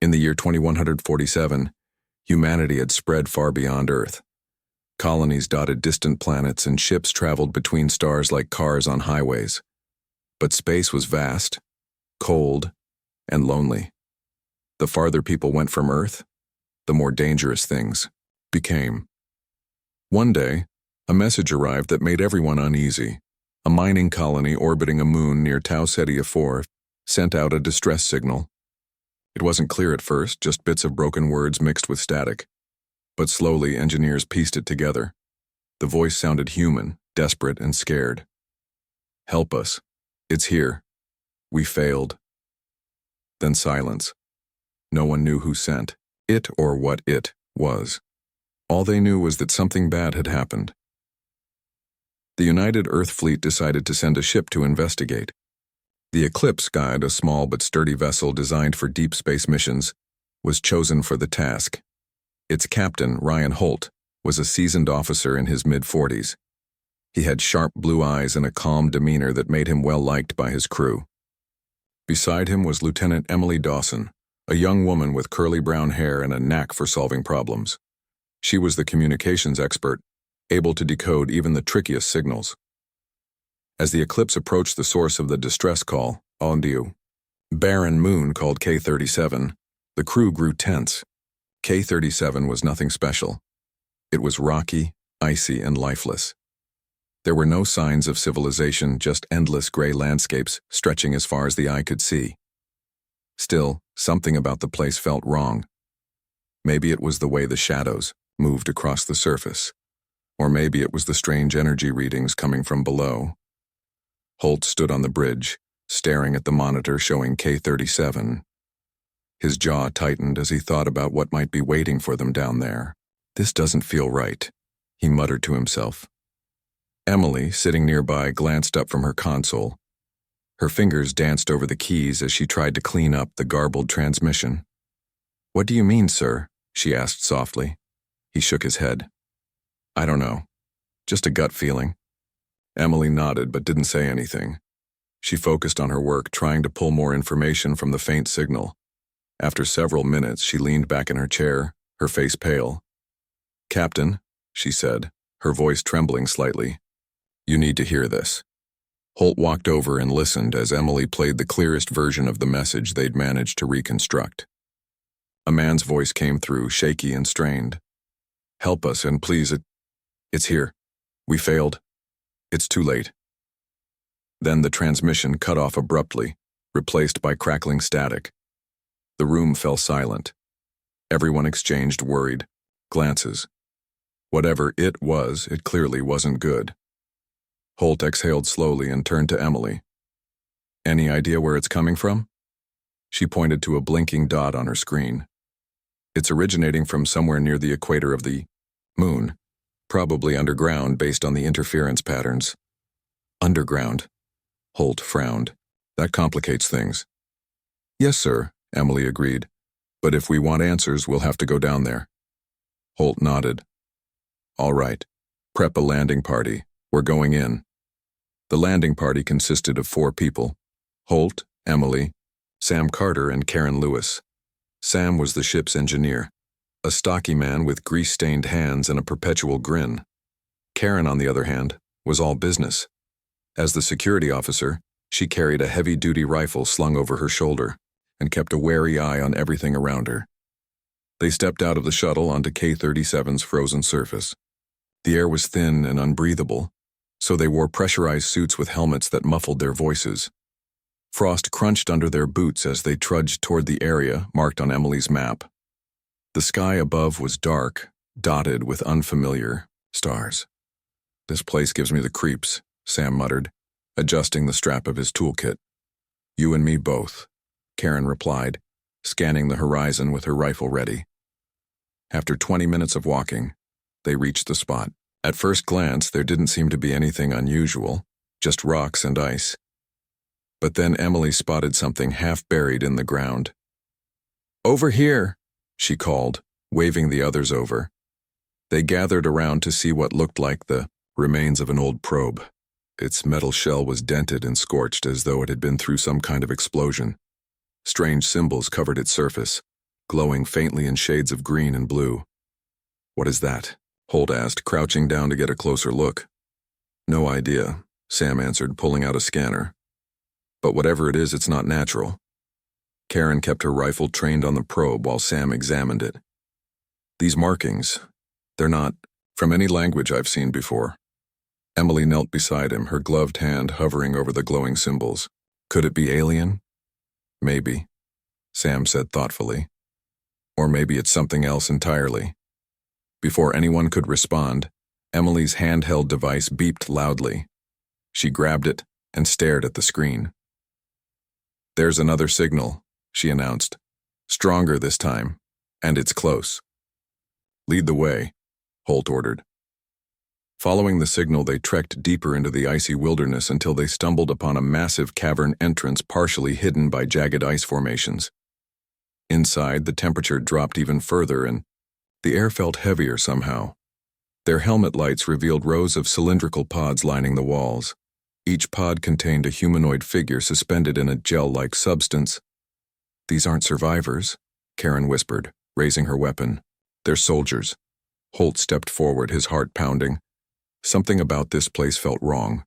In the year 2147, humanity had spread far beyond Earth. Colonies dotted distant planets and ships traveled between stars like cars on highways. But space was vast, cold, and lonely. The farther people went from Earth, the more dangerous things became. One day, a message arrived that made everyone uneasy. A mining colony orbiting a moon near Tau Ceti IV sent out a distress signal. It wasn't clear at first, just bits of broken words mixed with static. But slowly, engineers pieced it together. The voice sounded human, desperate, and scared. "Help us. It's here. We failed." Then silence. No one knew who sent it or what it was. All they knew was that something bad had happened. The United Earth Fleet decided to send a ship to investigate. The Eclipse Guide, a small but sturdy vessel designed for deep space missions, was chosen for the task. Its captain, Ryan Holt, was a seasoned officer in his mid-40s. He had sharp blue eyes and a calm demeanor that made him well-liked by his crew. Beside him was Lieutenant Emily Dawson, a young woman with curly brown hair and a knack for solving problems. She was the communications expert, able to decode even the trickiest signals. As the Eclipse approached the source of the distress call, Ondiu, barren moon called K-37, the crew grew tense. K-37 was nothing special. It was rocky, icy, and lifeless. There were no signs of civilization, just endless gray landscapes stretching as far as the eye could see. Still, something about the place felt wrong. Maybe it was the way the shadows moved across the surface, or maybe it was the strange energy readings coming from below. Holt stood on the bridge, staring at the monitor showing K-37. His jaw tightened as he thought about what might be waiting for them down there. "This doesn't feel right," he muttered to himself. Emily, sitting nearby, glanced up from her console. Her fingers danced over the keys as she tried to clean up the garbled transmission. "What do you mean, sir?" she asked softly. He shook his head. "I don't know. Just a gut feeling." Emily nodded but didn't say anything. She focused on her work, trying to pull more information from the faint signal. After several minutes, she leaned back in her chair, her face pale. "Captain," she said, her voice trembling slightly, "you need to hear this." Holt walked over and listened as Emily played the clearest version of the message they'd managed to reconstruct. A man's voice came through, shaky and strained. "Help us, and please, it's here. We failed. It's too late." Then the transmission cut off abruptly, replaced by crackling static. The room fell silent. Everyone exchanged worried glances. Whatever it was, it clearly wasn't good. Holt exhaled slowly and turned to Emily. "Any idea where it's coming from?" She pointed to a blinking dot on her screen. "It's originating from somewhere near the equator of the moon, probably underground based on the interference patterns." "Underground?" Holt frowned. "That complicates things." "Yes, sir," Emily agreed. "But if we want answers, we'll have to go down there." Holt nodded. "All right. Prep a landing party. We're going in." The landing party consisted of 4 people: Holt, Emily, Sam Carter, and Karen Lewis. Sam was the ship's engineer, a stocky man with grease-stained hands and a perpetual grin. Karen, on the other hand, was all business. As the security officer, she carried a heavy-duty rifle slung over her shoulder and kept a wary eye on everything around her. They stepped out of the shuttle onto K-37's frozen surface. The air was thin and unbreathable, so they wore pressurized suits with helmets that muffled their voices. Frost crunched under their boots as they trudged toward the area marked on Emily's map. The sky above was dark, dotted with unfamiliar stars. "This place gives me the creeps," Sam muttered, adjusting the strap of his toolkit. "You and me both," Karen replied, scanning the horizon with her rifle ready. After 20 minutes of walking, they reached the spot. At first glance, there didn't seem to be anything unusual, just rocks and ice. But then Emily spotted something half buried in the ground. "Over here," she called, waving the others over. They gathered around to see what looked like the remains of an old probe. Its metal shell was dented and scorched as though it had been through some kind of explosion. Strange symbols covered its surface, glowing faintly in shades of green and blue. "What is that?" Holt asked, crouching down to get a closer look. "No idea," Sam answered, pulling out a scanner. "But whatever it is, it's not natural." Karen kept her rifle trained on the probe while Sam examined it. "These markings, they're not from any language I've seen before." Emily knelt beside him, her gloved hand hovering over the glowing symbols. "Could it be alien?" "Maybe," Sam said thoughtfully. "Or maybe it's something else entirely." Before anyone could respond, Emily's handheld device beeped loudly. She grabbed it and stared at the screen. "There's another signal," she announced. "Stronger this time, and it's close." "Lead the way," Holt ordered. Following the signal, they trekked deeper into the icy wilderness until they stumbled upon a massive cavern entrance partially hidden by jagged ice formations. Inside, the temperature dropped even further and the air felt heavier somehow. Their helmet lights revealed rows of cylindrical pods lining the walls. Each pod contained a humanoid figure suspended in a gel-like substance. "These aren't survivors," Karen whispered, raising her weapon. "They're soldiers." Holt stepped forward, his heart pounding. Something about this place felt wrong.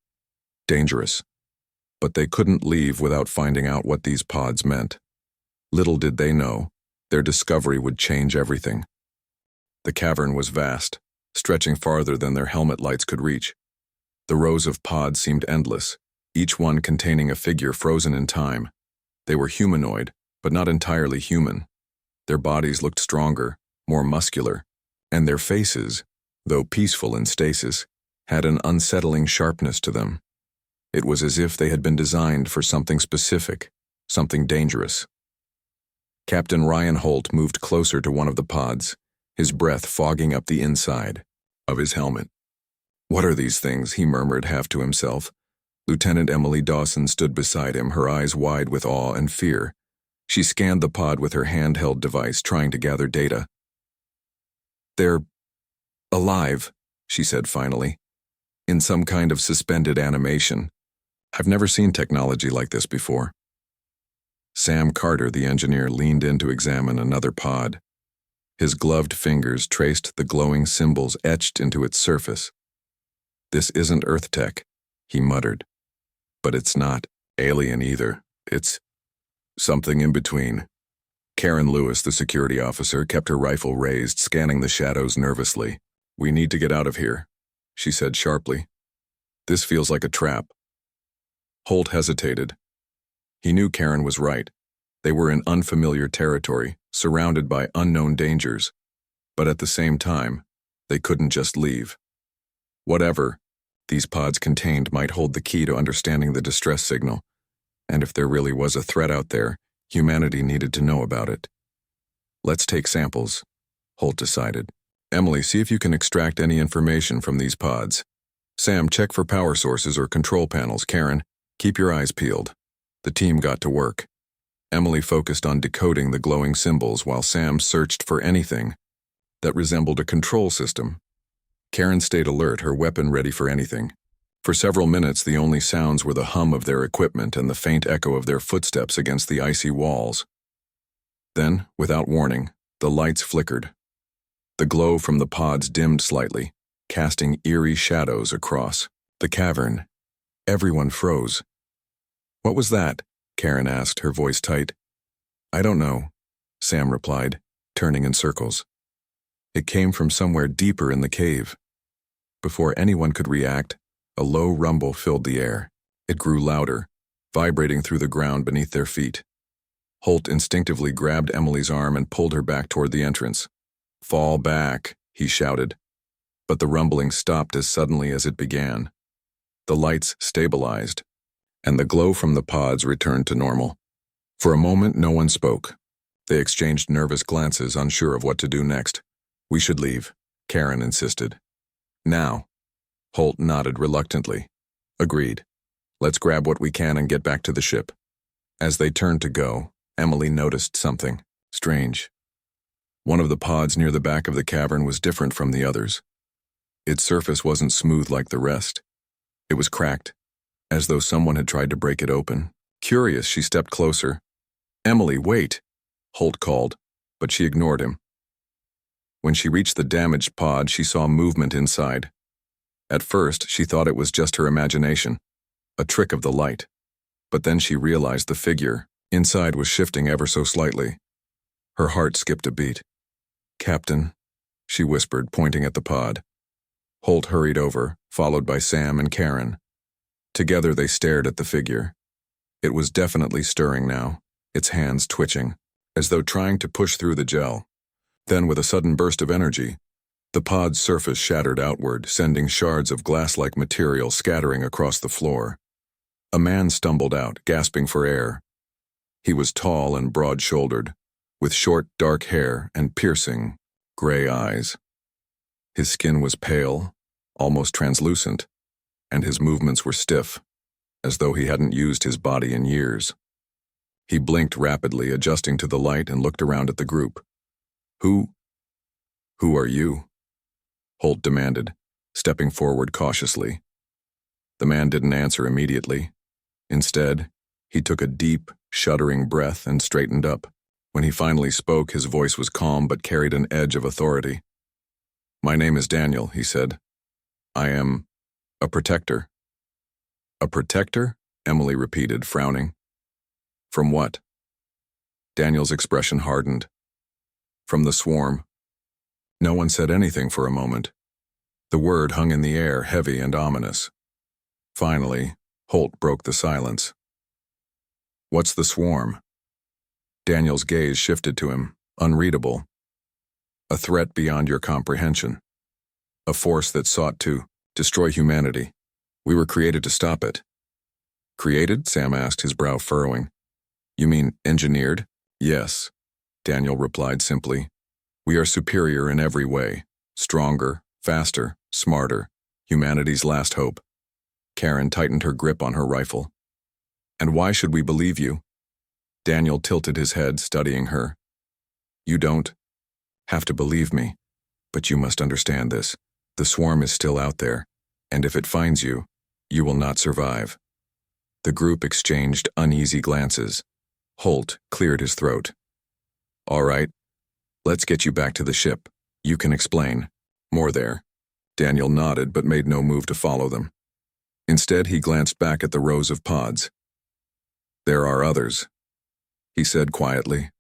Dangerous. But they couldn't leave without finding out what these pods meant. Little did they know, their discovery would change everything. The cavern was vast, stretching farther than their helmet lights could reach. The rows of pods seemed endless, each one containing a figure frozen in time. They were humanoid, but not entirely human. Their bodies looked stronger, more muscular, and their faces, though peaceful in stasis, had an unsettling sharpness to them. It was as if they had been designed for something specific, something dangerous. Captain Ryan Holt moved closer to one of the pods, his breath fogging up the inside of his helmet. "What are these things?" he murmured half to himself. Lieutenant Emily Dawson stood beside him, her eyes wide with awe and fear. She scanned the pod with her handheld device, trying to gather data. "They're alive," she said finally, "in some kind of suspended animation. I've never seen technology like this before." Sam Carter, the engineer, leaned in to examine another pod. His gloved fingers traced the glowing symbols etched into its surface. "This isn't Earth tech," he muttered. "But it's not alien either. It's something in between." Karen Lewis, the security officer, kept her rifle raised, scanning the shadows nervously. "We need to get out of here," she said sharply. "This feels like a trap." Holt hesitated. He knew Karen was right. They were in unfamiliar territory, surrounded by unknown dangers. But at the same time, they couldn't just leave. Whatever these pods contained might hold the key to understanding the distress signal. And if there really was a threat out there, humanity needed to know about it. "Let's take samples," Holt decided. "Emily, see if you can extract any information from these pods. Sam, check for power sources or control panels. Karen, keep your eyes peeled." The team got to work. Emily focused on decoding the glowing symbols while Sam searched for anything that resembled a control system. Karen stayed alert, her weapon ready for anything. For several minutes, the only sounds were the hum of their equipment and the faint echo of their footsteps against the icy walls. Then, without warning, the lights flickered. The glow from the pods dimmed slightly, casting eerie shadows across the cavern. Everyone froze. "What was that?" Karen asked, her voice tight. "I don't know," Sam replied, turning in circles. It came from somewhere deeper in the cave. Before anyone could react, a low rumble filled the air. It grew louder, vibrating through the ground beneath their feet. Holt instinctively grabbed Emily's arm and pulled her back toward the entrance. "Fall back," he shouted. But the rumbling stopped as suddenly as it began. The lights stabilized, and the glow from the pods returned to normal. For a moment, no one spoke. They exchanged nervous glances, unsure of what to do next. "We should leave," Karen insisted. "Now." Holt nodded reluctantly. "Agreed. Let's grab what we can and get back to the ship." As they turned to go, Emily noticed something strange. One of the pods near the back of the cavern was different from the others. Its surface wasn't smooth like the rest. It was cracked, as though someone had tried to break it open. Curious, she stepped closer. "Emily, wait," Holt called. but she ignored him. When she reached the damaged pod, she saw movement inside. At first, she thought it was just her imagination, a trick of the light. But then she realized the figure inside was shifting ever so slightly. Her heart skipped a beat. "Captain," she whispered, pointing at the pod. Holt hurried over, followed by Sam and Karen. Together they stared at the figure. It was definitely stirring now, its hands twitching, as though trying to push through the gel. Then, with a sudden burst of energy, the pod's surface shattered outward, sending shards of glass-like material scattering across the floor. A man stumbled out, gasping for air. He was tall and broad-shouldered, with short, dark hair and piercing, gray eyes. His skin was pale, almost translucent, and his movements were stiff, as though he hadn't used his body in years. He blinked rapidly, adjusting to the light, and looked around at the group. Who are you?" Holt demanded, stepping forward cautiously. The man didn't answer immediately. Instead, he took a deep, shuddering breath and straightened up. When he finally spoke, his voice was calm but carried an edge of authority. "My name is Daniel," he said. "I am a protector." "A protector?" Emily repeated, frowning. "From what?" Daniel's expression hardened. "From the swarm." No one said anything for a moment. The word hung in the air, heavy and ominous. Finally, Holt broke the silence. "What's the swarm?" Daniel's gaze shifted to him, unreadable. "A threat beyond your comprehension. A force that sought to destroy humanity. We were created to stop it." "Created?" Sam asked, his brow furrowing. "You mean engineered?" "Yes," Daniel replied simply. "We are superior in every way. Stronger, faster, smarter. Humanity's last hope." Karen tightened her grip on her rifle. "And why should we believe you?" Daniel tilted his head, studying her. "You don't have to believe me, but you must understand this. The swarm is still out there, and if it finds you, you will not survive." The group exchanged uneasy glances. Holt cleared his throat. "All right, let's get you back to the ship. You can explain more there." Daniel nodded but made no move to follow them. Instead, he glanced back at the rows of pods. "There are others," he said quietly.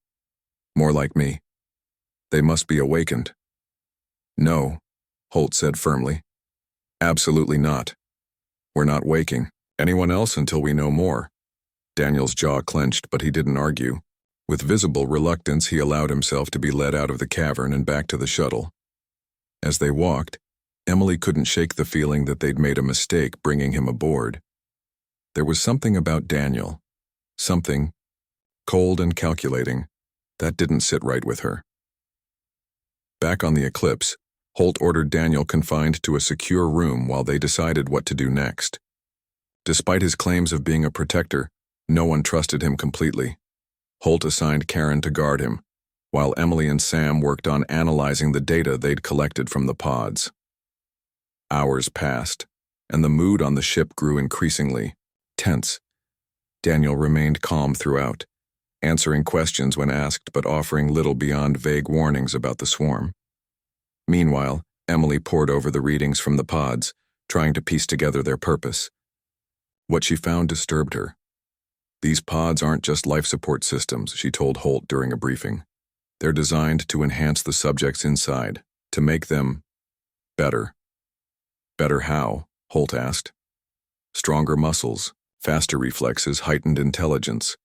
"More like me. They must be awakened." "No," Holt said firmly. "Absolutely not. We're not waking anyone else until we know more." Daniel's jaw clenched, but he didn't argue. With visible reluctance, he allowed himself to be led out of the cavern and back to the shuttle. As they walked, Emily couldn't shake the feeling that they'd made a mistake bringing him aboard. There was something about Daniel, something cold and calculating, that didn't sit right with her. Back on the Eclipse, Holt ordered Daniel confined to a secure room while they decided what to do next. Despite his claims of being a protector, no one trusted him completely. Holt assigned Karen to guard him, while Emily and Sam worked on analyzing the data they'd collected from the pods. Hours passed, and the mood on the ship grew increasingly tense. Daniel remained calm throughout, answering questions when asked but offering little beyond vague warnings about the swarm. Meanwhile, Emily pored over the readings from the pods, trying to piece together their purpose. What she found disturbed her. "These pods aren't just life support systems," she told Holt during a briefing. "They're designed to enhance the subjects inside, to make them better." "Better how?" Holt asked. "Stronger muscles, faster reflexes, heightened intelligence."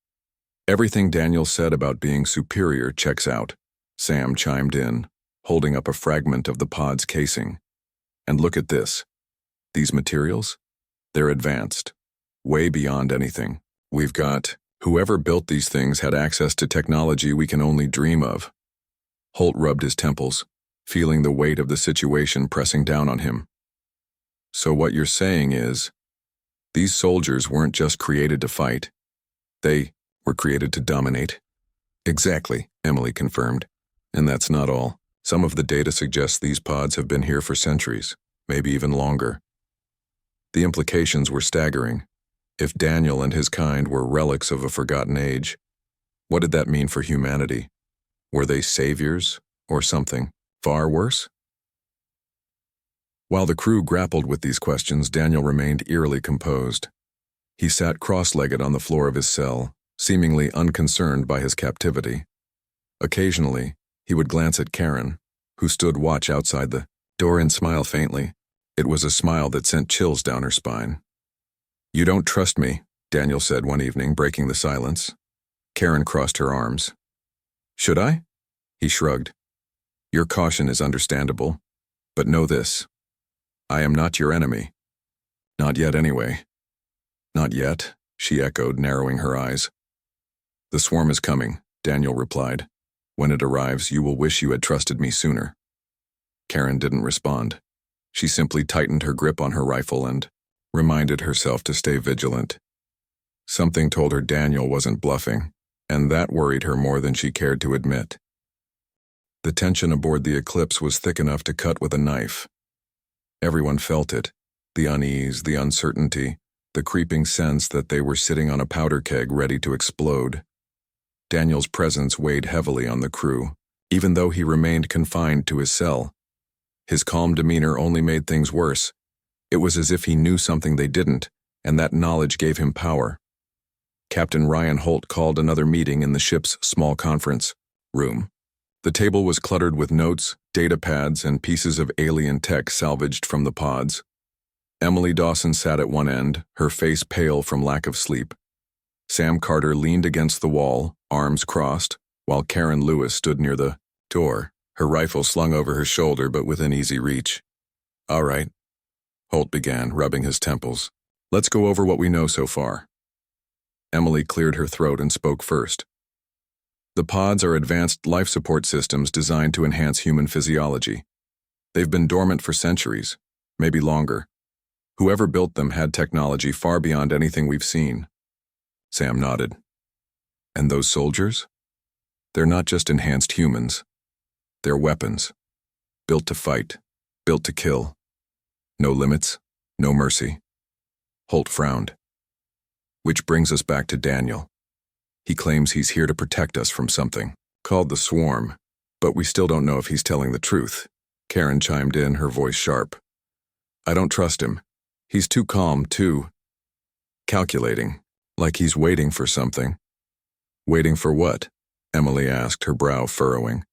"Everything Daniel said about being superior checks out," Sam chimed in, holding up a fragment of the pod's casing. "And look at this. These materials? They're advanced, way beyond anything we've got. Whoever built these things had access to technology we can only dream of." Holt rubbed his temples, feeling the weight of the situation pressing down on him. "So what you're saying is, these soldiers weren't just created to fight. They were created to dominate?" "Exactly," Emily confirmed. "And that's not all. Some of the data suggests these pods have been here for centuries, maybe even longer." The implications were staggering. If Daniel and his kind were relics of a forgotten age, what did that mean for humanity? Were they saviors, or something far worse? While the crew grappled with these questions, Daniel remained eerily composed. He sat cross-legged on the floor of his cell, seemingly unconcerned by his captivity. Occasionally, he would glance at Karen, who stood watch outside the door, and smile faintly. It was a smile that sent chills down her spine. "You don't trust me," Daniel said one evening, breaking the silence. Karen crossed her arms. "Should I?" He shrugged. "Your caution is understandable, but know this. I am not your enemy. Not yet, anyway." "Not yet," she echoed, narrowing her eyes. "The swarm is coming," Daniel replied. "When it arrives, you will wish you had trusted me sooner." Karen didn't respond. She simply tightened her grip on her rifle and reminded herself to stay vigilant. Something told her Daniel wasn't bluffing, and that worried her more than she cared to admit. The tension aboard the Eclipse was thick enough to cut with a knife. Everyone felt it, the unease, the uncertainty, the creeping sense that they were sitting on a powder keg ready to explode. Daniel's presence weighed heavily on the crew, even though he remained confined to his cell. His calm demeanor only made things worse. It was as if he knew something they didn't, and that knowledge gave him power. Captain Ryan Holt called another meeting in the ship's small conference room. The table was cluttered with notes, data pads, and pieces of alien tech salvaged from the pods. Emily Dawson sat at one end, her face pale from lack of sleep. Sam Carter leaned against the wall, arms crossed, while Karen Lewis stood near the door, her rifle slung over her shoulder but within easy reach. "All right," Holt began, rubbing his temples. "Let's go over what we know so far." Emily cleared her throat and spoke first. "The pods are advanced life support systems designed to enhance human physiology. They've been dormant for centuries, maybe longer. Whoever built them had technology far beyond anything we've seen." Sam nodded. "And those soldiers? They're not just enhanced humans. They're weapons. Built to fight. Built to kill. No limits. No mercy." Holt frowned. "Which brings us back to Daniel. He claims he's here to protect us from something called the swarm, but we still don't know if he's telling the truth." Karen chimed in, her voice sharp. "I don't trust him. He's too calm, too calculating, like he's waiting for something." "Waiting for what?" Emily asked, her brow furrowing.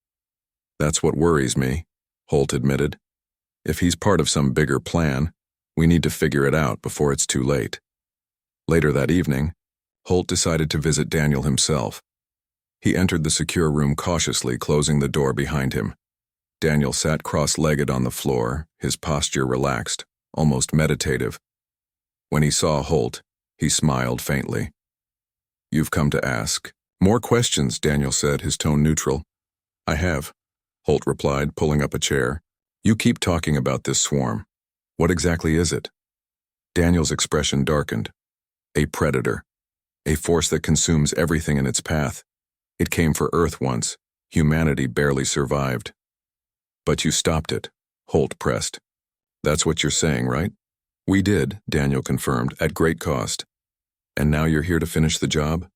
"That's what worries me," Holt admitted. "If he's part of some bigger plan, we need to figure it out before it's too late." Later that evening, Holt decided to visit Daniel himself. He entered the secure room cautiously, closing the door behind him. Daniel sat cross-legged on the floor, his posture relaxed, almost meditative. When he saw Holt, he smiled faintly. "You've come to ask more questions," Daniel said, his tone neutral. "I have," Holt replied, pulling up a chair. "You keep talking about this swarm. What exactly is it?" Daniel's expression darkened. "A predator. A force that consumes everything in its path. It came for Earth once. Humanity barely survived." "But you stopped it," Holt pressed. "That's what you're saying, right?" "We did," Daniel confirmed, "at great cost." "And now you're here to finish the job?"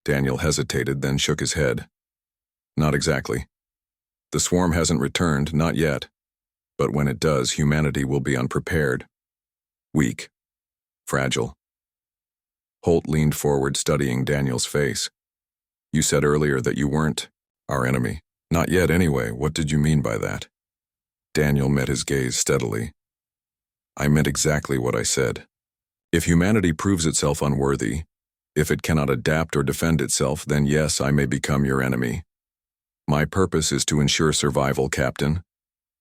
Daniel hesitated, then shook his head. "Not exactly. The swarm hasn't returned, not yet. But when it does, humanity will be unprepared. Weak. Fragile." Holt leaned forward, studying Daniel's face. "You said earlier that you weren't our enemy." "Not yet, anyway. What did you mean by that?" Daniel met his gaze steadily. "I meant exactly what I said. If humanity proves itself unworthy, if it cannot adapt or defend itself, then yes, I may become your enemy. My purpose is to ensure survival, Captain,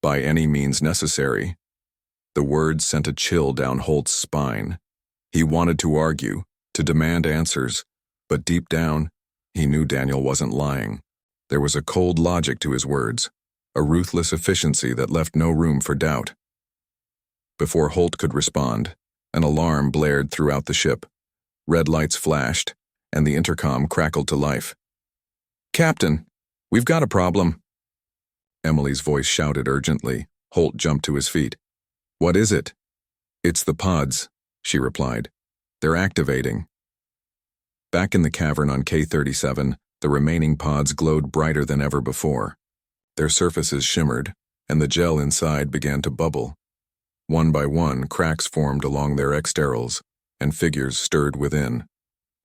by any means necessary." The words sent a chill down Holt's spine. He wanted to argue, to demand answers, but deep down, he knew Daniel wasn't lying. There was a cold logic to his words, a ruthless efficiency that left no room for doubt. Before Holt could respond, an alarm blared throughout the ship. Red lights flashed, and the intercom crackled to life. "Captain, we've got a problem." Emily's voice shouted urgently. Holt jumped to his feet. "What is it?" "It's the pods," she replied. "They're activating." Back in the cavern on K-37, The remaining pods glowed brighter than ever before. Their surfaces shimmered, and the gel inside began to bubble. One by one, cracks formed along their exterals, and figures stirred within.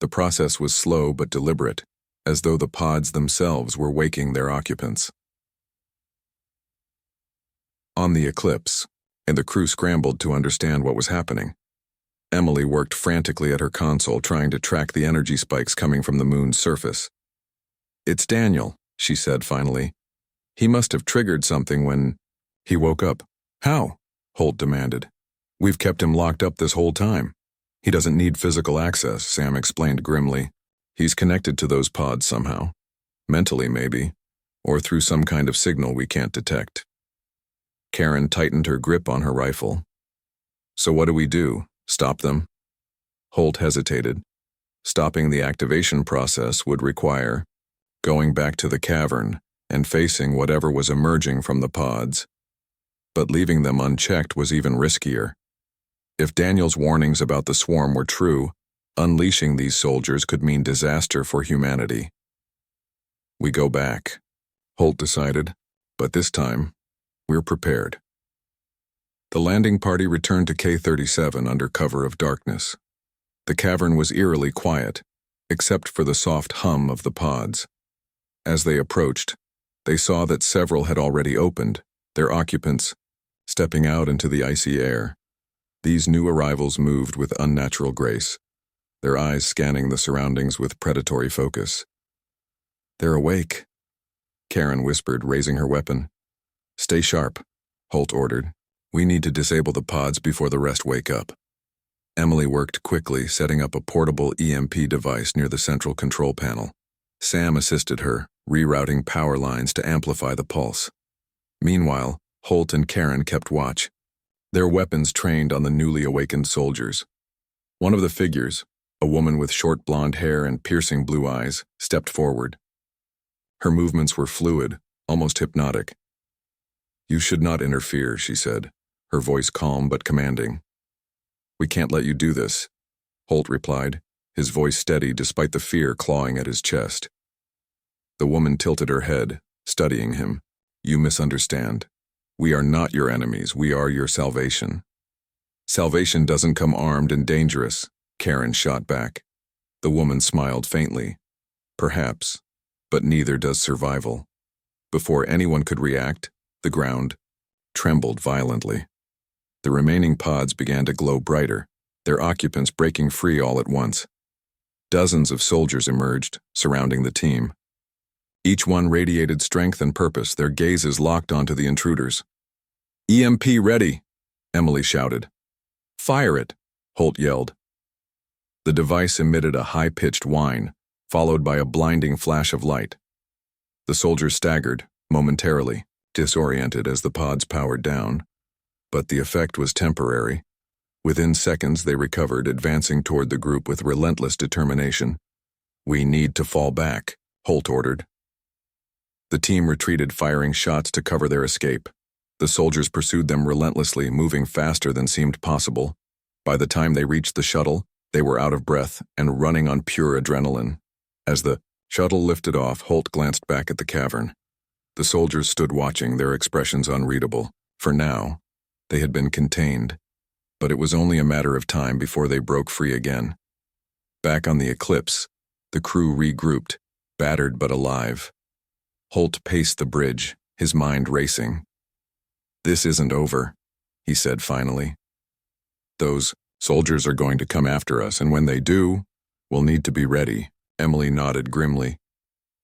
The process was slow but deliberate, as though the pods themselves were waking their occupants. On the eclipse, and the crew scrambled to understand what was happening. Emily worked frantically at her console trying to track the energy spikes coming from the moon's surface. "It's Daniel," she said finally. "He must have triggered something when he woke up." "How?" Holt demanded. "We've kept him locked up this whole time." "He doesn't need physical access," Sam explained grimly. "He's connected to those pods somehow. Mentally, maybe, or through some kind of signal we can't detect." Karen tightened her grip on her rifle. "So what do we do? Stop them?" Holt hesitated. Stopping the activation process would require going back to the cavern and facing whatever was emerging from the pods. But leaving them unchecked was even riskier. If Daniel's warnings about the swarm were true, unleashing these soldiers could mean disaster for humanity. "We go back," Holt decided, "but this time, we're prepared." The landing party returned to K-37 under cover of darkness. The cavern was eerily quiet, except for the soft hum of the pods. As they approached, they saw that several had already opened, their occupants stepping out into the icy air. These new arrivals moved with unnatural grace, their eyes scanning the surroundings with predatory focus. "They're awake," Karen whispered, raising her weapon. "Stay sharp," Holt ordered. "We need to disable the pods before the rest wake up." Emily worked quickly, setting up a portable EMP device near the central control panel. Sam assisted her, rerouting power lines to amplify the pulse. Meanwhile, Holt and Karen kept watch, their weapons trained on the newly awakened soldiers. One of the figures, a woman with short blonde hair and piercing blue eyes, stepped forward. Her movements were fluid, almost hypnotic. "You should not interfere," she said, her voice calm but commanding. "We can't let you do this," Holt replied, his voice steady despite the fear clawing at his chest. The woman tilted her head, studying him. "You misunderstand. We are not your enemies, we are your salvation." "Salvation doesn't come armed and dangerous," Karen shot back. The woman smiled faintly. "Perhaps, but neither does survival." Before anyone could react, the ground trembled violently. The remaining pods began to glow brighter, their occupants breaking free all at once. Dozens of soldiers emerged, surrounding the team. Each one radiated strength and purpose, their gazes locked onto the intruders. "EMP ready," Emily shouted. "Fire it," Holt yelled. The device emitted a high-pitched whine, followed by a blinding flash of light. The soldiers staggered, momentarily, disoriented as the pods powered down. But the effect was temporary. Within seconds they recovered, advancing toward the group with relentless determination. "We need to fall back," Holt ordered. The team retreated, firing shots to cover their escape. The soldiers pursued them relentlessly, moving faster than seemed possible. By the time they reached the shuttle, they were out of breath and running on pure adrenaline. As the shuttle lifted off, Holt glanced back at the cavern. The soldiers stood watching, their expressions unreadable. For now, they had been contained, but it was only a matter of time before they broke free again. Back on the Eclipse, the crew regrouped, battered but alive. Holt paced the bridge, his mind racing. "This isn't over," he said finally. "Those soldiers are going to come after us, and when they do, we'll need to be ready." Emily nodded grimly.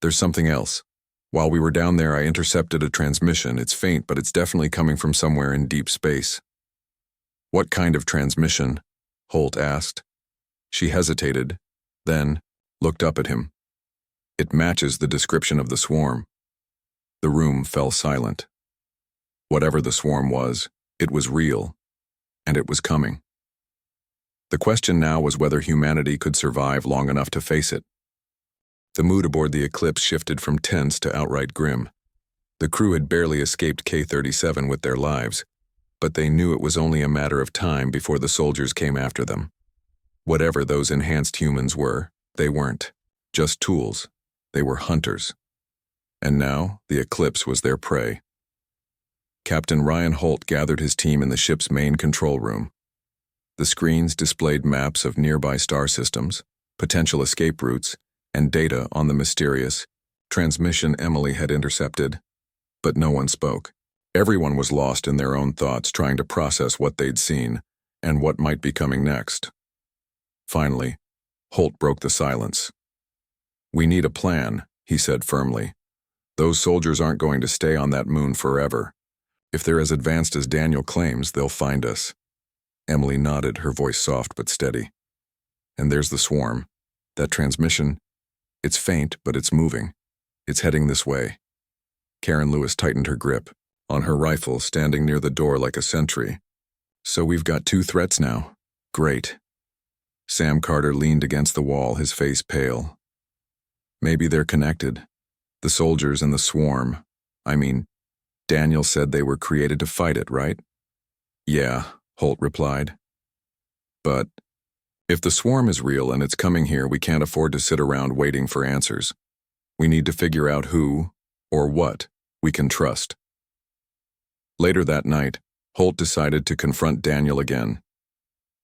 "There's something else. While we were down there, I intercepted a transmission. It's faint, but it's definitely coming from somewhere in deep space." "What kind of transmission?" Holt asked. She hesitated, then looked up at him. "It matches the description of the swarm." The room fell silent. Whatever the swarm was, it was real, and it was coming. The question now was whether humanity could survive long enough to face it. The mood aboard the Eclipse shifted from tense to outright grim. The crew had barely escaped K-37 with their lives, but they knew it was only a matter of time before the soldiers came after them. Whatever those enhanced humans were, they weren't. Just tools. They were hunters. And now, the eclipse was their prey. Captain Ryan Holt gathered his team in the ship's main control room. The screens displayed maps of nearby star systems, potential escape routes, and data on the mysterious transmission Emily had intercepted. But no one spoke. Everyone was lost in their own thoughts, trying to process what they'd seen and what might be coming next. Finally, Holt broke the silence. "We need a plan," he said firmly. "Those soldiers aren't going to stay on that moon forever. If they're as advanced as Daniel claims, they'll find us." Emily nodded, her voice soft but steady. "And there's the swarm. That transmission. It's faint, but it's moving. It's heading this way." Karen Lewis tightened her grip, on her rifle standing near the door like a sentry. "So we've got two threats now. Great." Sam Carter leaned against the wall, his face pale. "Maybe they're connected. The soldiers and the swarm. I mean, Daniel said they were created to fight it, right?" "Yeah," Holt replied. "But if the swarm is real and it's coming here, we can't afford to sit around waiting for answers. We need to figure out who, or what, we can trust." Later that night, Holt decided to confront Daniel again.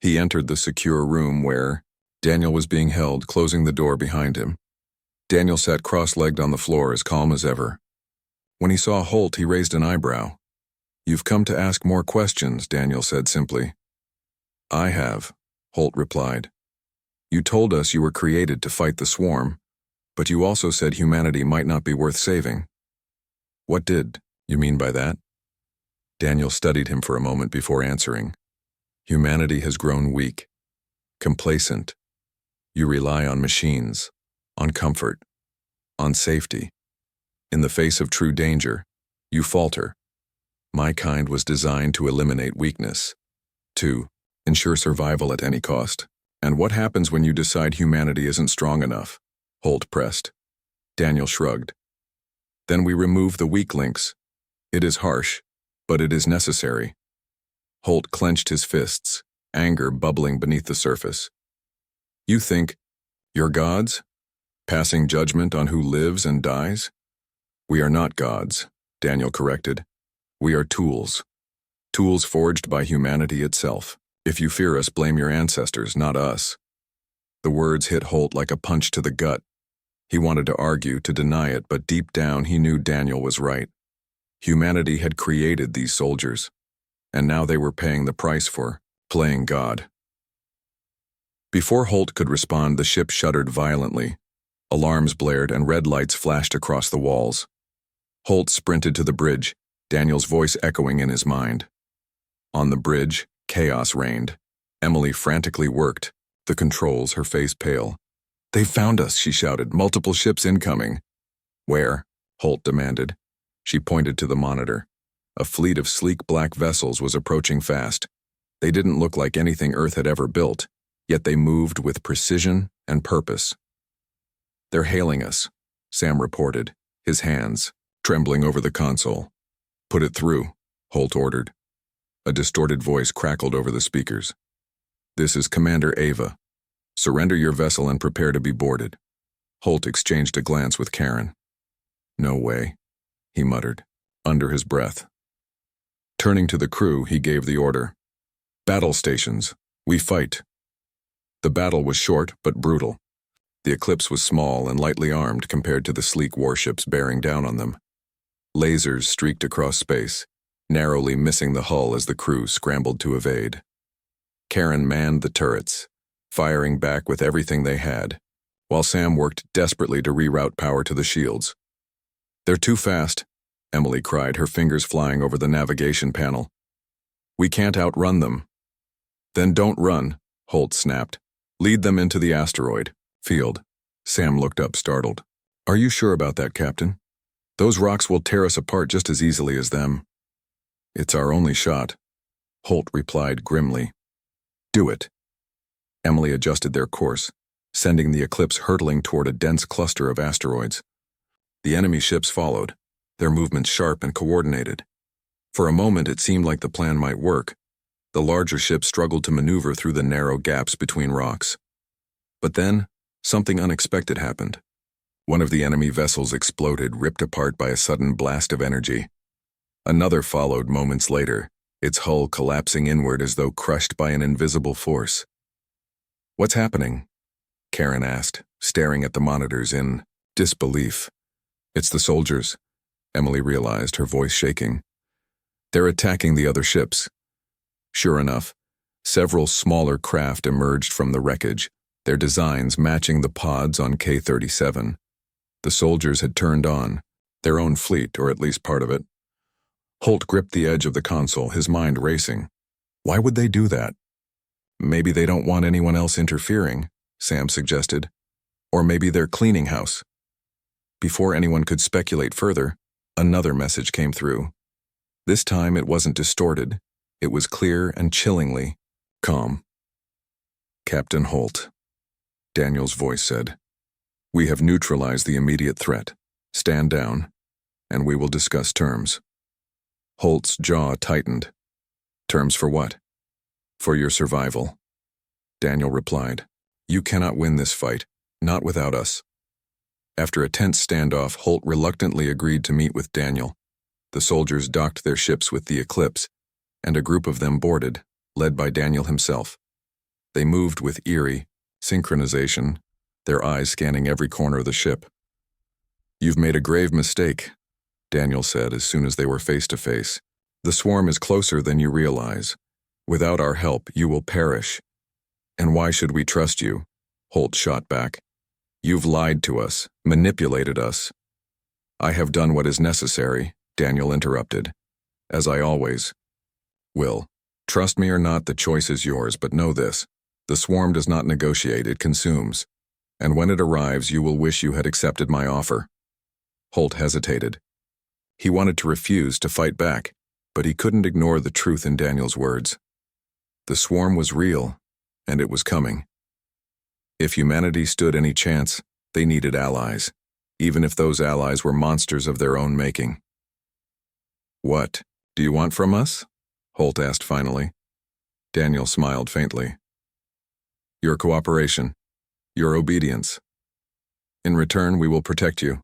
He entered the secure room where Daniel was being held, closing the door behind him. Daniel sat cross-legged on the floor, as calm as ever. When he saw Holt, he raised an eyebrow. "You've come to ask more questions," Daniel said simply. "I have," Holt replied. "You told us you were created to fight the swarm, but you also said humanity might not be worth saving. What did you mean by that?" Daniel studied him for a moment before answering. "Humanity has grown weak, complacent. You rely on machines, on comfort, on safety. In the face of true danger, you falter. My kind was designed to eliminate weakness, to ensure survival at any cost. And what happens when you decide humanity isn't strong enough?" Holt pressed. Daniel shrugged. "Then we remove the weak links. It is harsh, but it is necessary." Holt clenched his fists, anger bubbling beneath the surface. "You think you're gods? Passing judgment on who lives and dies?" "We are not gods," Daniel corrected. "We are tools. Tools forged by humanity itself. If you fear us, blame your ancestors, not us." The words hit Holt like a punch to the gut. He wanted to argue, to deny it, but deep down he knew Daniel was right. Humanity had created these soldiers, and now they were paying the price for playing God. Before Holt could respond, the ship shuddered violently. Alarms blared and red lights flashed across the walls. Holt sprinted to the bridge, Daniel's voice echoing in his mind. On the bridge, chaos reigned. Emily frantically worked the controls, her face pale. "They found us," she shouted. "Multiple ships incoming." "Where?" Holt demanded. She pointed to the monitor. A fleet of sleek black vessels was approaching fast. They didn't look like anything Earth had ever built, yet they moved with precision and purpose. "They're hailing us," Sam reported, his hands trembling over the console. "Put it through," Holt ordered. A distorted voice crackled over the speakers. "This is Commander Ava. Surrender your vessel and prepare to be boarded." Holt exchanged a glance with Karen. "No way," he muttered, under his breath. Turning to the crew, he gave the order. "Battle stations, we fight." The battle was short but brutal. The Eclipse was small and lightly armed compared to the sleek warships bearing down on them. Lasers streaked across space, narrowly missing the hull as the crew scrambled to evade. Karen manned the turrets, firing back with everything they had, while Sam worked desperately to reroute power to the shields. "They're too fast," Emily cried, her fingers flying over the navigation panel. "We can't outrun them." "Then don't run," Holt snapped. "Lead them into the asteroid field." Sam looked up, startled. "Are you sure about that, Captain? Those rocks will tear us apart just as easily as them." "It's our only shot," Holt replied grimly. "Do it." Emily adjusted their course, sending the Eclipse hurtling toward a dense cluster of asteroids. The enemy ships followed, their movements sharp and coordinated. For a moment it seemed like the plan might work. The larger ships struggled to maneuver through the narrow gaps between rocks. But then, something unexpected happened. One of the enemy vessels exploded, ripped apart by a sudden blast of energy. Another followed moments later, its hull collapsing inward as though crushed by an invisible force. "What's happening?" Karen asked, staring at the monitors in disbelief. "It's the soldiers," Emily realized, her voice shaking. "They're attacking the other ships." Sure enough, several smaller craft emerged from the wreckage, their designs matching the pods on K-37. The soldiers had turned on their own fleet, or at least part of it. Holt gripped the edge of the console, his mind racing. Why would they do that? "Maybe they don't want anyone else interfering," Sam suggested. "Or maybe they're cleaning house." Before anyone could speculate further, another message came through. This time it wasn't distorted. It was clear and chillingly calm. "Captain Holt," Daniel's voice said, "we have neutralized the immediate threat. Stand down, and we will discuss terms." Holt's jaw tightened. "Terms for what?" "For your survival," Daniel replied. "You cannot win this fight, not without us." After a tense standoff, Holt reluctantly agreed to meet with Daniel. The soldiers docked their ships with the Eclipse, and a group of them boarded, led by Daniel himself. They moved with eerie synchronization, their eyes scanning every corner of the ship. "You've made a grave mistake," Daniel said as soon as they were face to face. "The swarm is closer than you realize. Without our help, you will perish." "And why should we trust you?" Holt shot back. "You've lied to us, manipulated us." "I have done what is necessary," Daniel interrupted. "As I always will. Trust me or not, the choice is yours, but know this. The swarm does not negotiate, it consumes. And when it arrives, you will wish you had accepted my offer." Holt hesitated. He wanted to refuse, to fight back, but he couldn't ignore the truth in Daniel's words. The swarm was real, and it was coming. If humanity stood any chance, they needed allies, even if those allies were monsters of their own making. "What do you want from us?" Holt asked finally. Daniel smiled faintly. "Your cooperation, your obedience. In return, we will protect you,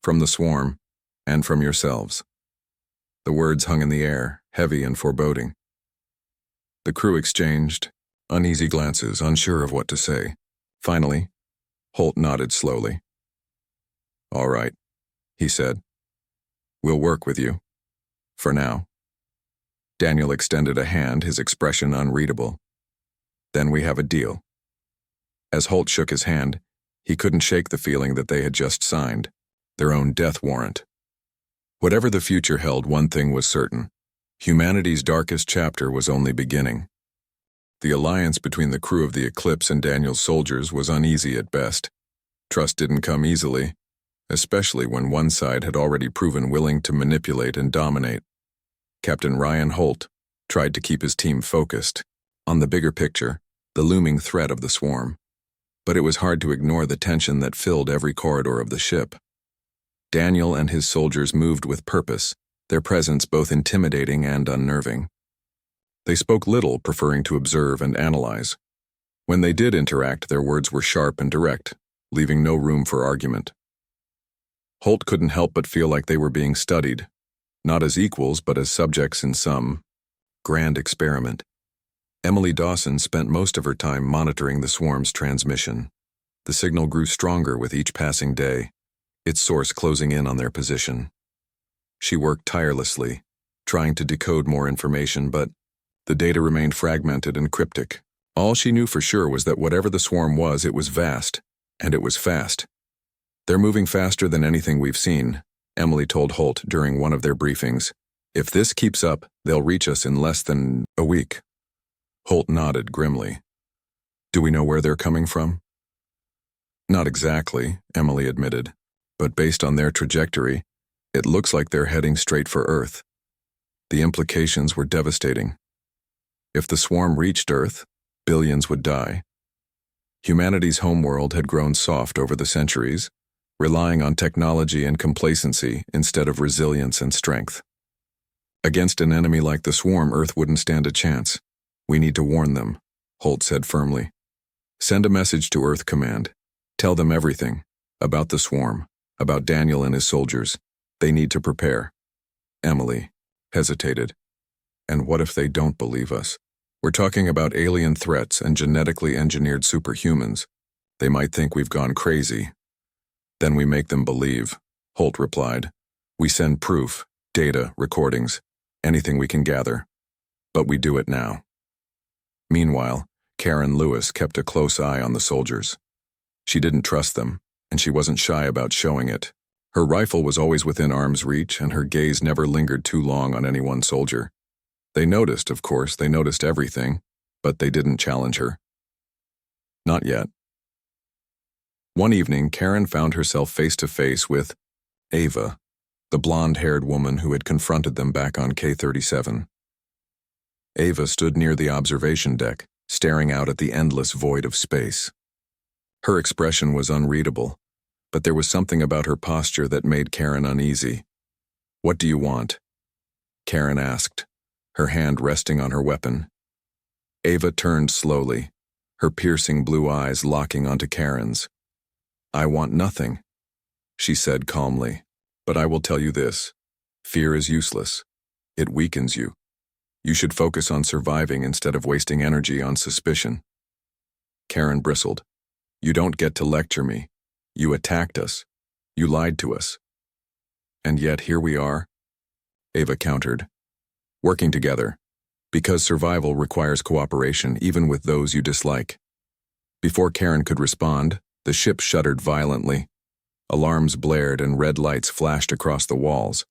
from the swarm, and from yourselves." The words hung in the air, heavy and foreboding. The crew exchanged uneasy glances, unsure of what to say. Finally, Holt nodded slowly. "All right," he said. "We'll work with you. For now." Daniel extended a hand, his expression unreadable. "Then we have a deal." As Holt shook his hand, he couldn't shake the feeling that they had just signed, their own death warrant. Whatever the future held, one thing was certain. Humanity's darkest chapter was only beginning. The alliance between the crew of the Eclipse and Daniel's soldiers was uneasy at best. Trust didn't come easily, especially when one side had already proven willing to manipulate and dominate. Captain Ryan Holt tried to keep his team focused on the bigger picture, the looming threat of the swarm. But it was hard to ignore the tension that filled every corridor of the ship. Daniel and his soldiers moved with purpose, their presence both intimidating and unnerving. They spoke little, preferring to observe and analyze. When they did interact, their words were sharp and direct, leaving no room for argument. Holt couldn't help but feel like they were being studied, not as equals but as subjects in some grand experiment. Emily Dawson spent most of her time monitoring the swarm's transmission. The signal grew stronger with each passing day, its source closing in on their position. She worked tirelessly, trying to decode more information, but the data remained fragmented and cryptic. All she knew for sure was that whatever the swarm was, it was vast, and it was fast. "They're moving faster than anything we've seen," Emily told Holt during one of their briefings. "If this keeps up, they'll reach us in less than a week." Holt nodded grimly. "Do we know where they're coming from?" "Not exactly," Emily admitted, "but based on their trajectory, it looks like they're heading straight for Earth." The implications were devastating. If the swarm reached Earth, billions would die. Humanity's homeworld had grown soft over the centuries, relying on technology and complacency instead of resilience and strength. Against an enemy like the swarm, Earth wouldn't stand a chance. "We need to warn them," Holt said firmly. "Send a message to Earth Command. Tell them everything. About the swarm. About Daniel and his soldiers. They need to prepare. Emily hesitated. And what if they don't believe us? We're talking about alien threats and genetically engineered superhumans. They might think we've gone crazy. Then we make them believe, Holt replied. We send proof, data, recordings, anything we can gather. But we do it now. Meanwhile, Karen Lewis kept a close eye on the soldiers. She didn't trust them, and she wasn't shy about showing it. Her rifle was always within arm's reach, and her gaze never lingered too long on any one soldier. They noticed, of course, they noticed everything, but they didn't challenge her. Not yet. One evening, Karen found herself face to face with Ava, the blonde-haired woman who had confronted them back on K-37. Ava stood near the observation deck, staring out at the endless void of space. Her expression was unreadable, but there was something about her posture that made Karen uneasy. What do you want? Karen asked, her hand resting on her weapon. Ava turned slowly, her piercing blue eyes locking onto Karen's. I want nothing, she said calmly, but I will tell you this. Fear is useless. It weakens you. You should focus on surviving instead of wasting energy on suspicion. Karen bristled. You don't get to lecture me. You attacked us. You lied to us. And yet here we are, Ava countered. Working together, because survival requires cooperation even with those you dislike. Before Karen could respond, the ship shuddered violently. Alarms blared and red lights flashed across the walls.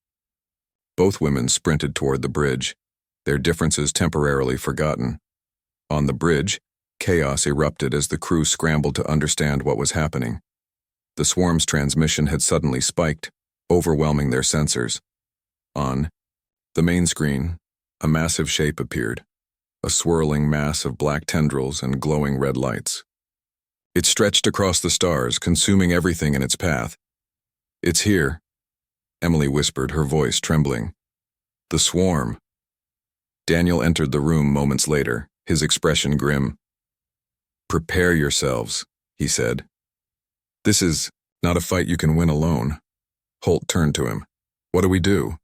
Both women sprinted toward the bridge, their differences temporarily forgotten. On the bridge, chaos erupted as the crew scrambled to understand what was happening. The swarm's transmission had suddenly spiked, overwhelming their sensors. On the main screen, a massive shape appeared, a swirling mass of black tendrils and glowing red lights. It stretched across the stars, consuming everything in its path. It's here, Emily whispered, her voice trembling. The swarm. Daniel entered the room moments later, his expression grim. Prepare yourselves, he said. This is not a fight you can win alone. Holt turned to him. What do we do?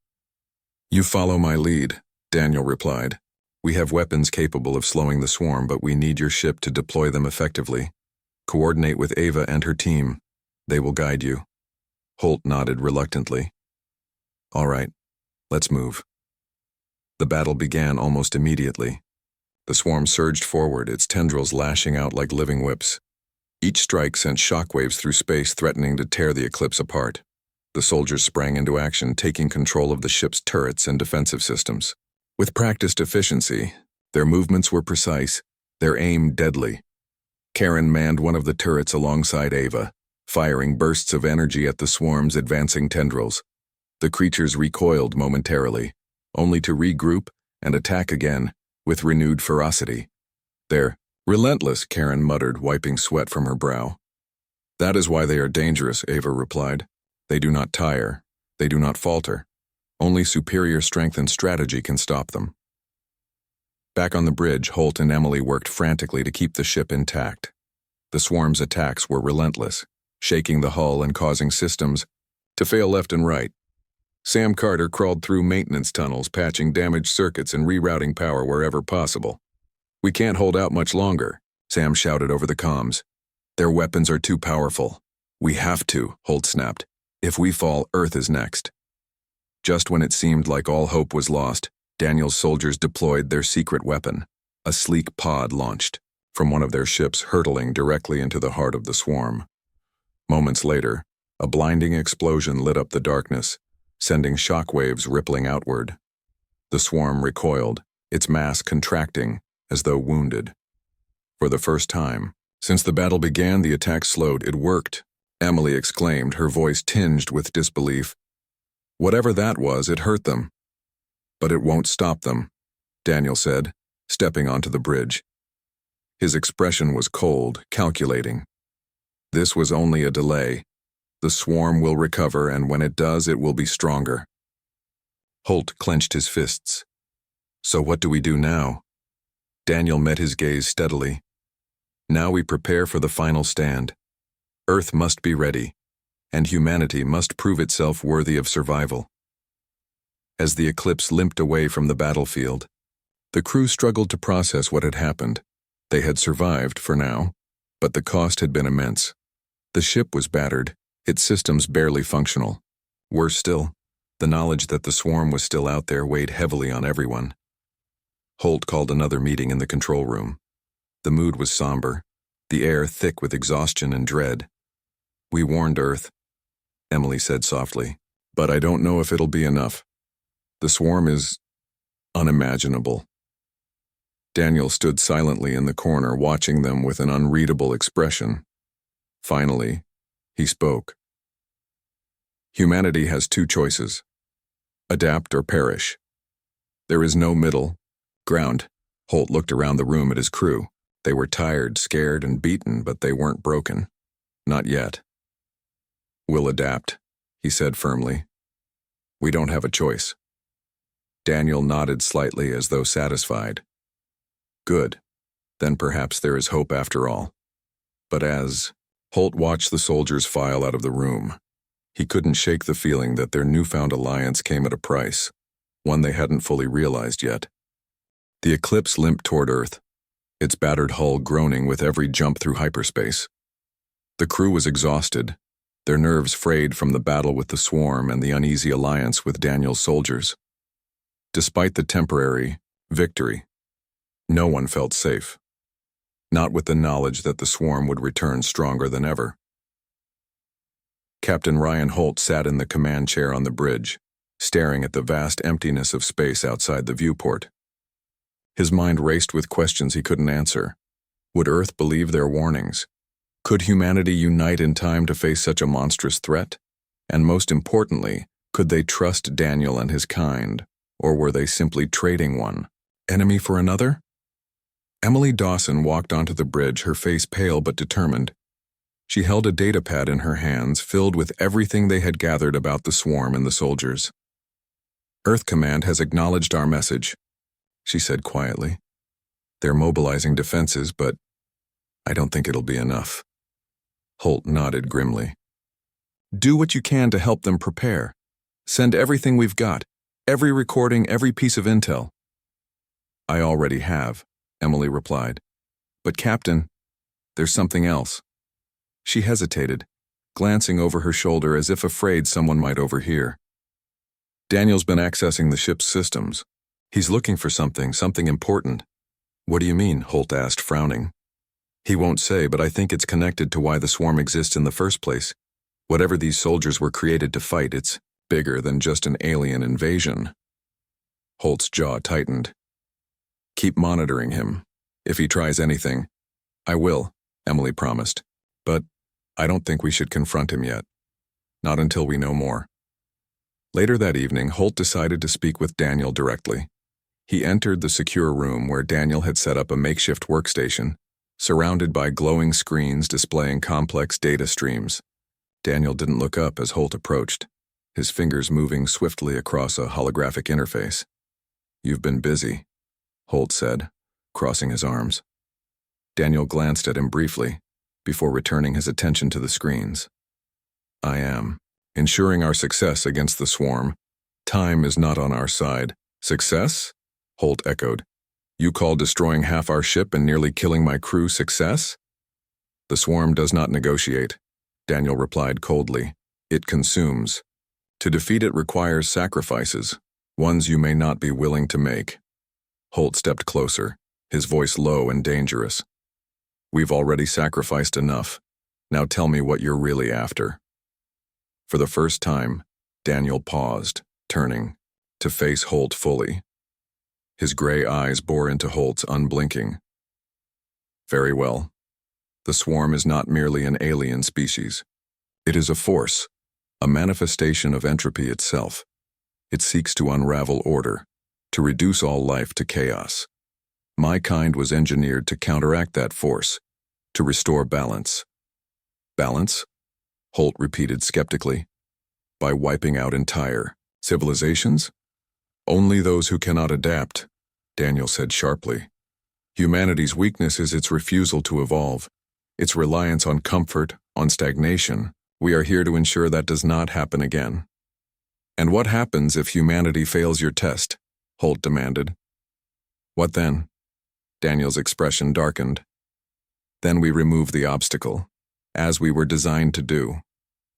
You follow my lead, Daniel replied. We have weapons capable of slowing the swarm, but we need your ship to deploy them effectively. Coordinate with Ava and her team. They will guide you. Holt nodded reluctantly. All right, let's move. The battle began almost immediately. The swarm surged forward, its tendrils lashing out like living whips. Each strike sent shockwaves through space, threatening to tear the Eclipse apart. The soldiers sprang into action, taking control of the ship's turrets and defensive systems. With practiced efficiency, their movements were precise, their aim deadly. Karen manned one of the turrets alongside Ava, firing bursts of energy at the swarm's advancing tendrils. The creatures recoiled momentarily, only to regroup and attack again, with renewed ferocity. They're relentless, Karen muttered, wiping sweat from her brow. That is why they are dangerous, Ava replied. They do not tire. They do not falter. Only superior strength and strategy can stop them. Back on the bridge, Holt and Emily worked frantically to keep the ship intact. The swarm's attacks were relentless, shaking the hull and causing systems to fail left and right. Sam Carter crawled through maintenance tunnels, patching damaged circuits and rerouting power wherever possible. We can't hold out much longer, Sam shouted over the comms. Their weapons are too powerful. We have to, Holt snapped. If we fall, Earth is next. Just when it seemed like all hope was lost, Daniel's soldiers deployed their secret weapon. A sleek pod launched from one of their ships, hurtling directly into the heart of the swarm. Moments later, a blinding explosion lit up the darkness, sending shockwaves rippling outward. The swarm recoiled, its mass contracting as though wounded. For the first time since the battle began, the attack slowed. It worked, Emily exclaimed, her voice tinged with disbelief. Whatever that was, it hurt them. But it won't stop them, Daniel said, stepping onto the bridge. His expression was cold, calculating. This was only a delay. The swarm will recover, and when it does, it will be stronger. Holt clenched his fists. So what do we do now? Daniel met his gaze steadily. Now we prepare for the final stand. Earth must be ready. and humanity must prove itself worthy of survival. As the Eclipse limped away from the battlefield, the crew struggled to process what had happened. They had survived for now, but the cost had been immense. The ship was battered, its systems barely functional. Worse still, the knowledge that the swarm was still out there weighed heavily on everyone. Holt called another meeting in the control room. The mood was somber, the air thick with exhaustion and dread. "We warned Earth," Emily said softly, "but I don't know if it'll be enough. The swarm is unimaginable." Daniel stood silently in the corner, watching them with an unreadable expression. Finally, he spoke. "Humanity has two choices: adapt or perish. There is no middle ground." Holt looked around the room at his crew. They were tired, scared, and beaten, but they weren't broken. Not yet. "We'll adapt," he said firmly. "We don't have a choice." Daniel nodded slightly as though satisfied. "Good. Then perhaps there is hope after all." But as Holt watched the soldiers file out of the room, he couldn't shake the feeling that their newfound alliance came at a price, one they hadn't fully realized yet. The Eclipse limped toward Earth, its battered hull groaning with every jump through hyperspace. The crew was exhausted, their nerves frayed from the battle with the swarm and the uneasy alliance with Daniel's soldiers. Despite the temporary victory, no one felt safe, not with the knowledge that the swarm would return stronger than ever. Captain Ryan Holt sat in the command chair on the bridge, staring at the vast emptiness of space outside the viewport. His mind raced with questions he couldn't answer. Would Earth believe their warnings? Could humanity unite in time to face such a monstrous threat? And most importantly, could they trust Daniel and his kind, or were they simply trading one enemy for another? Emily Dawson walked onto the bridge, her face pale but determined. She held a datapad in her hands, filled with everything they had gathered about the swarm and the soldiers. "Earth Command has acknowledged our message," she said quietly. "They're mobilizing defenses, but I don't think it'll be enough." Holt nodded grimly. "Do what you can to help them prepare. Send everything we've got, every recording, every piece of intel." "I already have," Emily replied. "But Captain, there's something else." She hesitated, glancing over her shoulder as if afraid someone might overhear. "Daniel's been accessing the ship's systems. He's looking for something important." "What do you mean?" Holt asked, frowning. "He won't say, but I think it's connected to why the swarm exists in the first place. Whatever these soldiers were created to fight, it's bigger than just an alien invasion." Holt's jaw tightened. "Keep monitoring him. If he tries anything—" "I will," Emily promised. "But I don't think we should confront him yet. Not until we know more." Later that evening, Holt decided to speak with Daniel directly. He entered the secure room where Daniel had set up a makeshift workstation, surrounded by glowing screens displaying complex data streams. Daniel didn't look up as Holt approached, his fingers moving swiftly across a holographic interface. "You've been busy," Holt said, crossing his arms. Daniel glanced at him briefly, before returning his attention to the screens. "I am. Ensuring our success against the swarm. Time is not on our side." "Success?" Holt echoed. "You call destroying half our ship and nearly killing my crew success?" "The swarm does not negotiate," Daniel replied coldly. "It consumes. To defeat it requires sacrifices, ones you may not be willing to make." Holt stepped closer, his voice low and dangerous. "We've already sacrificed enough. Now tell me what you're really after." For the first time, Daniel paused, turning, to face Holt fully. His gray eyes bore into Holt's, unblinking. "Very well. The swarm is not merely an alien species. It is a force, a manifestation of entropy itself. It seeks to unravel order, to reduce all life to chaos. My kind was engineered to counteract that force, to restore balance." "Balance?" Holt repeated skeptically. "By wiping out entire civilizations?" "Only those who cannot adapt," Daniel said sharply. "Humanity's weakness is its refusal to evolve, its reliance on comfort, on stagnation, We are here to ensure that does not happen again. And what happens if humanity fails your test? Holt demanded. What then? Daniel's expression darkened. Then we remove the obstacle, as we were designed to do.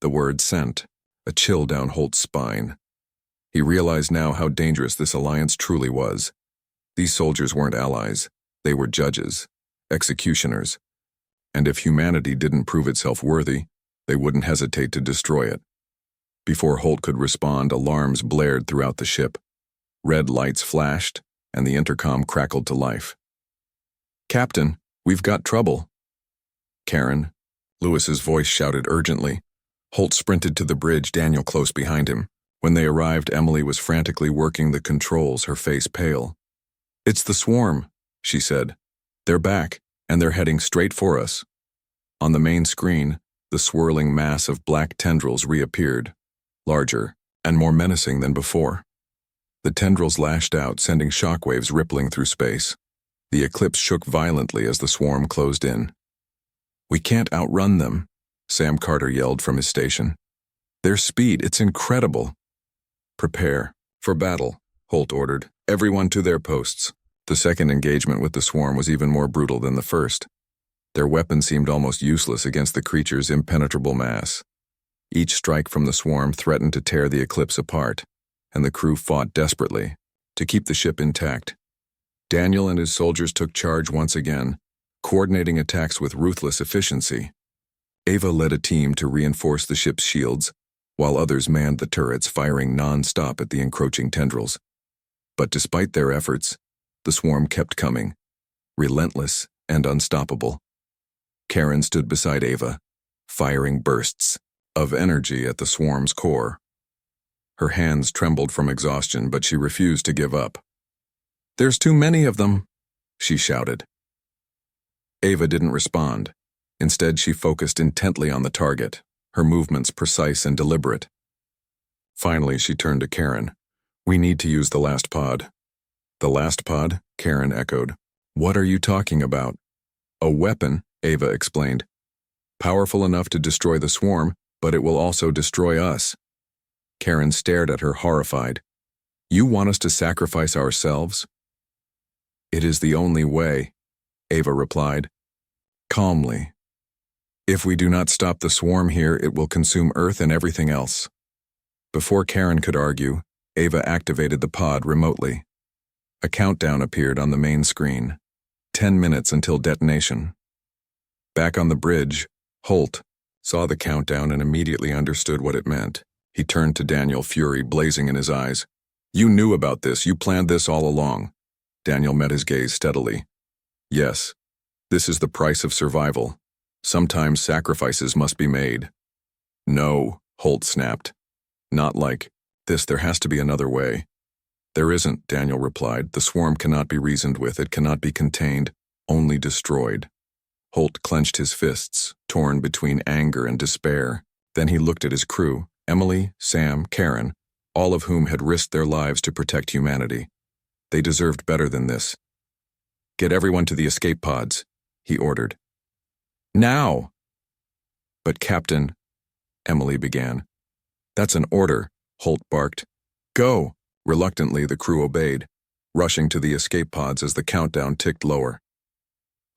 The word sent a chill down Holt's spine. He realized now how dangerous this alliance truly was. These soldiers weren't allies, they were judges, executioners. And if humanity didn't prove itself worthy, they wouldn't hesitate to destroy it. Before Holt could respond, alarms blared throughout the ship. Red lights flashed, and the intercom crackled to life. Captain, we've got trouble. Karen, Lewis's voice shouted urgently. Holt sprinted to the bridge, Daniel close behind him. When they arrived, Emily was frantically working the controls, her face pale. It's the swarm, she said. They're back, and they're heading straight for us. On the main screen, the swirling mass of black tendrils reappeared, larger and more menacing than before. The tendrils lashed out, sending shockwaves rippling through space. The eclipse shook violently as the swarm closed in. We can't outrun them, Sam Carter yelled from his station. Their speed, it's incredible. Prepare for battle, Holt ordered. Everyone to their posts. The second engagement with the swarm was even more brutal than the first. Their weapons seemed almost useless against the creature's impenetrable mass. Each strike from the swarm threatened to tear the eclipse apart, and the crew fought desperately to keep the ship intact. Daniel and his soldiers took charge once again, coordinating attacks with ruthless efficiency. Ava led a team to reinforce the ship's shields, while others manned the turrets, firing non-stop at the encroaching tendrils. But despite their efforts, the swarm kept coming, relentless and unstoppable. Karen stood beside Ava, firing bursts of energy at the swarm's core. Her hands trembled from exhaustion, but she refused to give up. There's too many of them, she shouted. Ava didn't respond. Instead, she focused intently on the target, her movements precise and deliberate. Finally, she turned to Karen. We need to use the last pod. The last pod? Karen echoed. What are you talking about? A weapon, Ava explained. Powerful enough to destroy the swarm, but it will also destroy us. Karen stared at her, horrified. You want us to sacrifice ourselves? It is the only way, Ava replied, calmly. If we do not stop the swarm here, it will consume Earth and everything else. Before Karen could argue, Ava activated the pod remotely. A countdown appeared on the main screen. 10 minutes until detonation. Back on the bridge, Holt saw the countdown and immediately understood what it meant. He turned to Daniel, fury blazing in his eyes. You knew about this. You planned this all along. Daniel met his gaze steadily. Yes, this is the price of survival. Sometimes sacrifices must be made. No, Holt snapped. Not like this. There has to be another way. There isn't, Daniel replied. The swarm cannot be reasoned with. It cannot be contained, only destroyed. Holt clenched his fists, torn between anger and despair. Then he looked at his crew, Emily, Sam, Karen, all of whom had risked their lives to protect humanity. They deserved better than this. Get everyone to the escape pods, he ordered. Now! But Captain, Emily began. That's an order, Holt barked. Go! Reluctantly, the crew obeyed, rushing to the escape pods as the countdown ticked lower.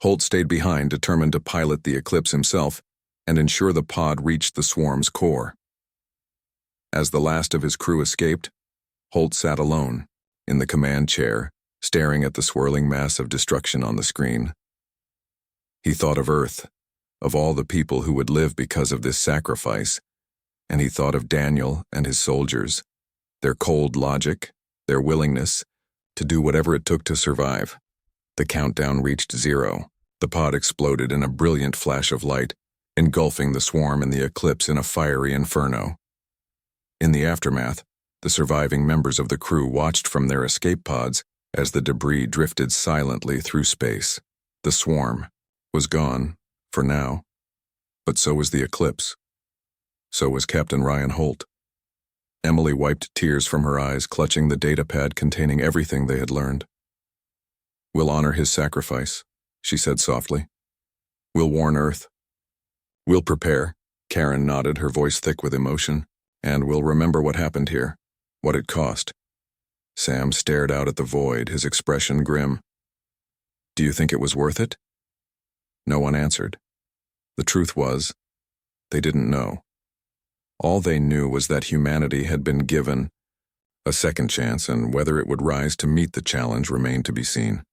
Holt stayed behind, determined to pilot the eclipse himself and ensure the pod reached the swarm's core. As the last of his crew escaped, Holt sat alone, in the command chair, staring at the swirling mass of destruction on the screen. He thought of Earth, of all the people who would live because of this sacrifice, and he thought of Daniel and his soldiers, their cold logic, their willingness to do whatever it took to survive. The countdown reached 0. The pod exploded in a brilliant flash of light, engulfing the swarm and the eclipse in a fiery inferno. In the aftermath, the surviving members of the crew watched from their escape pods as the debris drifted silently through space. The swarm was gone, for now. But so was the eclipse. So was Captain Ryan Holt. Emily wiped tears from her eyes, clutching the data pad containing everything they had learned. We'll honor his sacrifice, she said softly. We'll warn Earth. We'll prepare, Karen nodded, her voice thick with emotion. And we'll remember what happened here, what it cost. Sam stared out at the void, his expression grim. Do you think it was worth it? No one answered. The truth was, they didn't know. All they knew was that humanity had been given a second chance, and whether it would rise to meet the challenge remained to be seen.